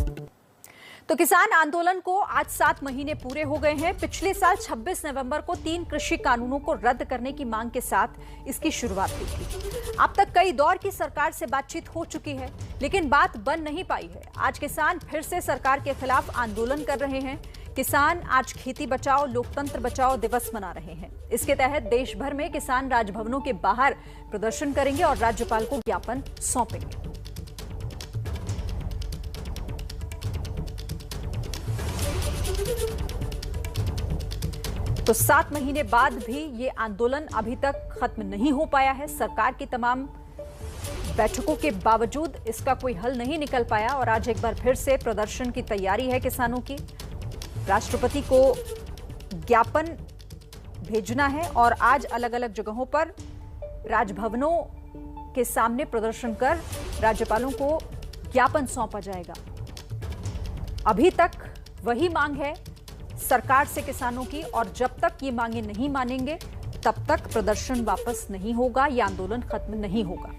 तो किसान आंदोलन को आज 7 महीने पूरे हो गए हैं। पिछले साल 26 नवंबर को 3 कृषि कानूनों को रद्द करने की मांग के साथ इसकी शुरुआत हुई थी। अब तक कई दौर की सरकार से बातचीत हो चुकी है, लेकिन बात बन नहीं पाई है। आज किसान फिर से सरकार के खिलाफ आंदोलन कर रहे हैं। किसान आज खेती बचाओ लोकतंत्र बचाओ दिवस मना रहे हैं। इसके तहत देश भर में किसान राजभवनों के बाहर प्रदर्शन करेंगे और राज्यपाल को ज्ञापन सौंपेंगे। तो 7 महीने बाद भी ये आंदोलन अभी तक खत्म नहीं हो पाया है। सरकार की तमाम बैठकों के बावजूद इसका कोई हल नहीं निकल पाया और आज एक बार फिर से प्रदर्शन की तैयारी है किसानों की। राष्ट्रपति को ज्ञापन भेजना है और आज अलग अलग जगहों पर राजभवनों के सामने प्रदर्शन कर राज्यपालों को ज्ञापन सौंपा जाएगा। अभी तक वही मांग है सरकार से किसानों की, और जब तक ये मांगे नहीं मानेंगे तब तक प्रदर्शन वापस नहीं होगा, यह आंदोलन खत्म नहीं होगा।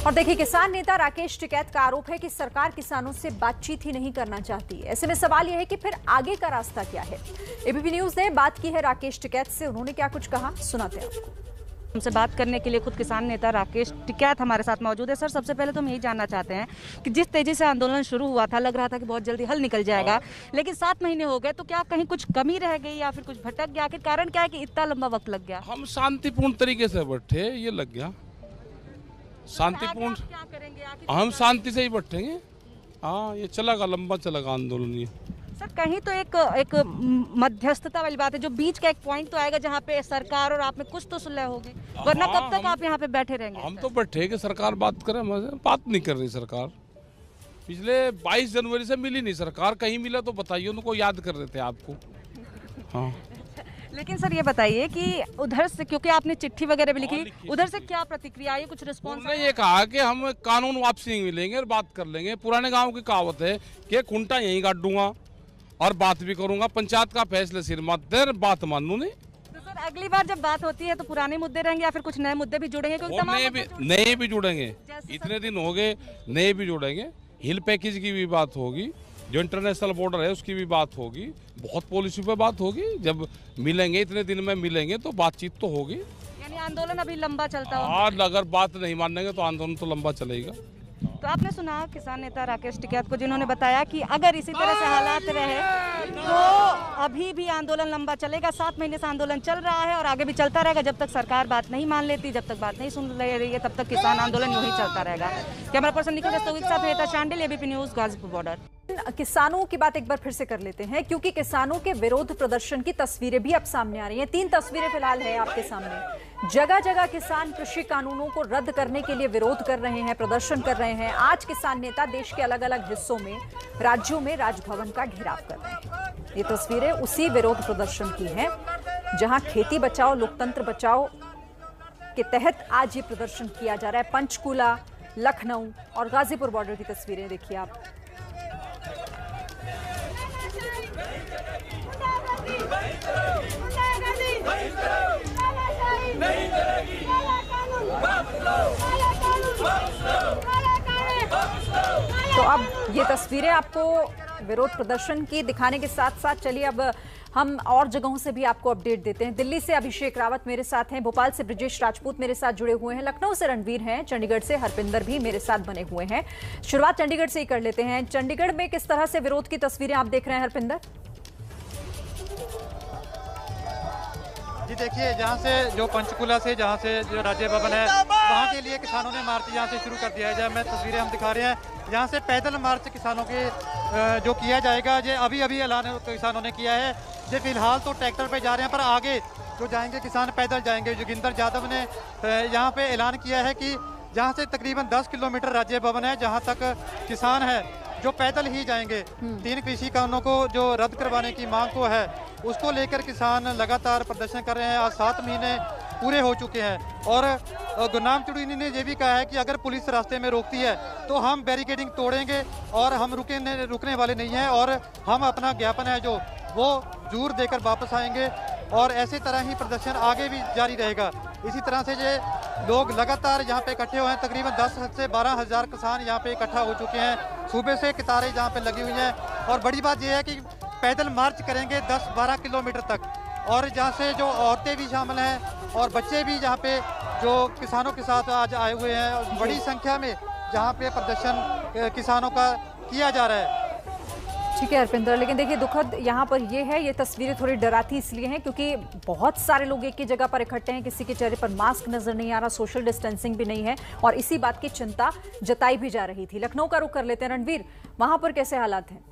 और देखिए, किसान नेता राकेश टिकैत का आरोप है कि सरकार किसानों से बातचीत ही नहीं करना चाहती। ऐसे में सवाल यह है कि फिर आगे का रास्ता क्या है। एबीपी न्यूज ने बात की है राकेश टिकैत से, उन्होंने क्या कुछ कहा, सुनाते हैं आपको। हमसे बात करने के लिए खुद किसान नेता राकेश टिकैत हमारे साथ मौजूद है। सर, सबसे पहले तो हम यही जानना चाहते हैं कि जिस तेजी से आंदोलन शुरू हुआ था, लग रहा था कि बहुत जल्दी हल निकल जाएगा, लेकिन 7 महीने हो गए, तो क्या कहीं कुछ कमी रह गई या फिर कुछ भटक गया? आखिर कारण क्या है कि इतना लंबा वक्त लग गया? हम शांतिपूर्ण तरीके से बैठे, ये लग गया शांतिपूर्ण। क्या करेंगे? हम शांति से ही बैठेंगे। हाँ, ये चलेगा, लंबा चलेगा आंदोलन ये। सर, कहीं तो एक मध्यस्थता वाली बात है, जो बीच का एक पॉइंट तो आएगा जहाँ पे सरकार और आप में कुछ तो सुलह होगी, वरना कब तक आप यहाँ पे बैठे रहेंगे? हम तो बैठे कि सरकार बात करे, बात नहीं कर रही सरकार। पिछले 22 जनवरी से मिली नहीं सरकार, कहीं मिला तो बताइए, उनको याद कर देते आपको। हाँ, लेकिन सर ये बताइए कि उधर से, क्योंकि आपने चिट्ठी वगैरह भी लिखी, उधर से क्या प्रतिक्रिया आई, कुछ रिस्पॉन्स? उन्होंने ये कहा कि हम कानून वापसी मिलेंगे और बात कर लेंगे। पुराने गांव की कहावत है कि खुंटा यहीं गाड़ दूंगा और बात भी करूंगा, पंचायत का फैसले सिर मत दे, बात मानू नहीं। तो सर, अगली बार जब बात होती है तो पुराने मुद्दे रहेंगे या फिर कुछ नए मुद्दे भी जुड़ेंगे? क्योंकि नए भी जुड़ेंगे, इतने दिन हो गए, नए भी जुड़ेंगे। हिल पैकेज की भी बात होगी, जो इंटरनेशनल बॉर्डर है उसकी भी बात होगी, बहुत पॉलिसी पे बात होगी। जब मिलेंगे, इतने दिन में मिलेंगे तो बातचीत तो होगी। यानी आंदोलन अभी लंबा चलता होगा? हाँ, अगर बात नहीं मानेंगे तो आंदोलन तो लंबा चलेगा। तो आपने सुना किसान नेता राकेश टिकैत को, जिन्होंने बताया कि अगर इसी तरह से हालात रहे तो अभी भी आंदोलन लंबा चलेगा। 7 महीने से आंदोलन चल रहा है और आगे भी चलता रहेगा। जब तक सरकार बात नहीं मान लेती, जब तक बात नहीं सुन रही है, तब तक किसान आंदोलन यूं ही चलता रहेगा। कैमरा पर्सन निखिल जस्तोगी के साथ नेता Shandil, ABP news, Ghazipur border. किसानों की बात एक बार फिर से कर लेते हैं, क्योंकि किसानों के विरोध प्रदर्शन की तस्वीरें भी अब सामने आ रही हैं। 3 तस्वीरें फिलहाल है आपके सामने। जगह जगह किसान कृषि कानूनों को रद्द करने के लिए विरोध कर रहे हैं, प्रदर्शन कर रहे हैं। आज किसान नेता देश के अलग अलग हिस्सों में, राज्यों में राजभवन का घेराव कर रहे हैं। ये तस्वीरें उसी विरोध प्रदर्शन की हैं जहां खेती बचाओ लोकतंत्र बचाओ के तहत आज ये प्रदर्शन किया जा रहा है। पंचकुला, लखनऊ और गाजीपुर बॉर्डर की तस्वीरें देखिए आप। तो अब ये तस्वीरें आपको विरोध प्रदर्शन की दिखाने के साथ साथ, चलिए अब हम और जगहों से भी आपको अपडेट देते हैं। दिल्ली से अभिषेक रावत मेरे साथ हैं, भोपाल से ब्रजेश राजपूत मेरे साथ जुड़े हुए हैं, लखनऊ से रणवीर हैं, चंडीगढ़ से हरपिंदर भी मेरे साथ बने हुए हैं। शुरुआत चंडीगढ़ से ही कर लेते हैं। चंडीगढ़ में किस तरह से विरोध की तस्वीरें आप देख रहे हैं हरपिंदर? जी देखिए, जहाँ से जो पंचकुला से जहाँ से जो राज्य भवन है वहाँ के लिए किसानों ने मार्च यहाँ से शुरू कर दिया है। जब मैं तस्वीरें हम दिखा रहे हैं, यहाँ से पैदल मार्च किसानों के जो किया जाएगा, ये अभी ऐलान किसानों ने किया है। ये फिलहाल तो ट्रैक्टर पे जा रहे हैं, पर आगे जो जाएंगे किसान पैदल जाएंगे। जोगिंदर यादव ने यहाँ पे ऐलान किया है कि जहाँ से तकरीबन 10 किलोमीटर राज्य भवन है, जहाँ तक किसान है जो पैदल ही जाएंगे। 3 कृषि कानूनों को जो रद्द करवाने की मांग को है, उसको लेकर किसान लगातार प्रदर्शन कर रहे हैं। आज 7 महीने पूरे हो चुके हैं और गुरनाम चुड़ीनी ने यह भी कहा है कि अगर पुलिस रास्ते में रोकती है तो हम बैरिकेडिंग तोड़ेंगे और हम रुकने वाले नहीं हैं, और हम अपना ज्ञापन है जो वो जोर देकर वापस आएंगे और ऐसी तरह ही प्रदर्शन आगे भी जारी रहेगा। इसी तरह से ये लोग लगातार यहाँ पे इकट्ठे हुए हैं। तकरीबन 10 से 12 हज़ार किसान यहाँ पे इकट्ठा हो चुके हैं। सुबह से कतारें यहाँ पे लगी हुई हैं और बड़ी बात यह है कि पैदल मार्च करेंगे 10-12 किलोमीटर तक, और जहाँ से जो औरतें भी शामिल हैं और बच्चे भी यहाँ पे जो किसानों के साथ आज आए हुए हैं, और बड़ी संख्या में जहाँ पे प्रदर्शन किसानों का किया जा रहा है। ठीक है अर्पिंदर, लेकिन देखिए दुखद यहाँ पर ये है, ये तस्वीरें थोड़ी डराती इसलिए हैं क्योंकि बहुत सारे लोग एक ही जगह पर इकट्ठे हैं, किसी के चेहरे पर मास्क नजर नहीं आ रहा, सोशल डिस्टेंसिंग भी नहीं है और इसी बात की चिंता जताई भी जा रही थी। लखनऊ का रुख कर लेते हैं रणवीर, वहां पर कैसे हालात हैं?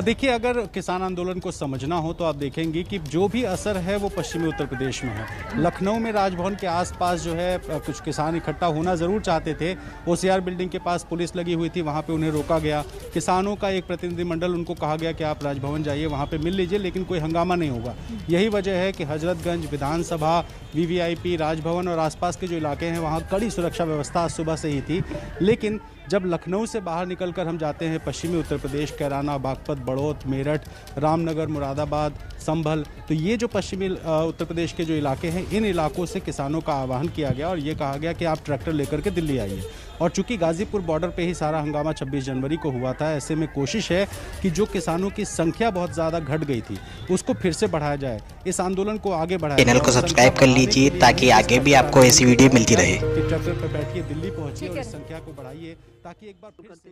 देखिए, अगर किसान आंदोलन को समझना हो तो आप देखेंगे कि जो भी असर है वो पश्चिमी उत्तर प्रदेश में है। लखनऊ में राजभवन के आसपास जो है कुछ किसान इकट्ठा होना ज़रूर चाहते थे। ओसीआर बिल्डिंग के पास पुलिस लगी हुई थी, वहाँ पे उन्हें रोका गया। किसानों का एक प्रतिनिधिमंडल, उनको कहा गया कि आप राजभवन जाइए, वहाँ पे मिल लीजिए, लेकिन कोई हंगामा नहीं होगा। यही वजह है कि हजरतगंज, विधानसभा, वीवीआईपी, राजभवन और आसपास के जो इलाके हैं वहाँ कड़ी सुरक्षा व्यवस्था सुबह से ही थी। लेकिन जब लखनऊ से बाहर निकलकर हम जाते हैं पश्चिमी उत्तर प्रदेश, कैराना, बागपत, बड़ौत, मेरठ, रामनगर, मुरादाबाद, संभल, तो ये जो पश्चिमी उत्तर प्रदेश के जो इलाके हैं, इन इलाकों से किसानों का आह्वान किया गया और ये कहा गया कि आप ट्रैक्टर लेकर के दिल्ली आइए। और चूंकि गाजीपुर बॉर्डर पे ही सारा हंगामा 26 जनवरी को हुआ था, ऐसे में कोशिश है कि जो किसानों की संख्या बहुत ज़्यादा घट गई थी उसको फिर से बढ़ाया जाए, इस आंदोलन को आगे बढ़ाया जाए। चैनल को सब्सक्राइब कर लीजिए ताकि आगे भी आपको ऐसी वीडियो मिलती रहे। ट्रैक्टर पर बैठिए, दिल्ली पहुंचिए और इस संख्या को बढ़ाइए ताकि एक बार फिर से